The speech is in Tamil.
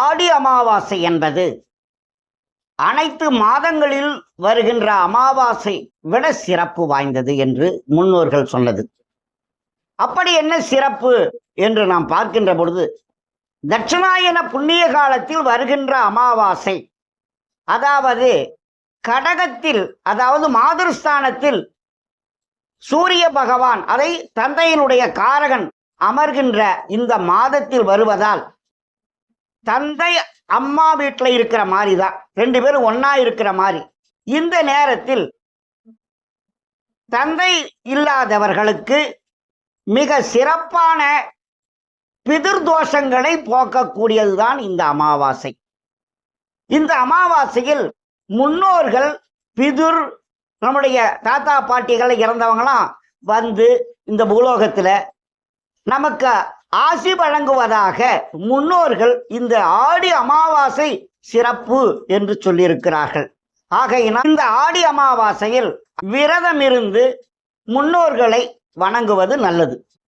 ஆடி அமாவாசை என்பது அனைத்து மாதங்களில் வருகின்ற அமாவாசை விட சிறப்பு வாய்ந்தது என்று முன்னோர்கள் சொன்னது. அப்படி என்ன சிறப்பு என்று நாம் பார்க்கின்ற பொழுது, தட்சிணாயன புண்ணிய காலத்தில் வருகின்ற அமாவாசை, அதாவது கடகத்தில், அதாவது மாதிருஸ்தானத்தில் சூரிய பகவான், அதை தந்தையினுடைய காரகன் அமர்கின்ற இந்த மாதத்தில் வருவதால் தந்தை அம்மா வீட்டில் இருக்கிற மாதிரி தான், ரெண்டு பேரும் ஒன்னா இருக்கிற மாதிரி. இந்த நேரத்தில் தந்தை இல்லாதவர்களுக்கு மிக சிறப்பான பிதிர்தோஷங்களை போக்கக்கூடியதுதான் இந்த அமாவாசை. இந்த அமாவாசையில் முன்னோர்கள் பிதுர், நம்முடைய தாத்தா பாட்டிகள் இறந்தவங்களாம் வந்து இந்த பூலோகத்தில் நமக்கு ஆசி வழங்குவதாக முன்னோர்கள் இந்த ஆடி அமாவாசை சிறப்பு என்று சொல்லியிருக்கிறார்கள். ஆகையினால் இந்த ஆடி அமாவாசையில் விரதம் இருந்து முன்னோர்களை வணங்குவது நல்லது.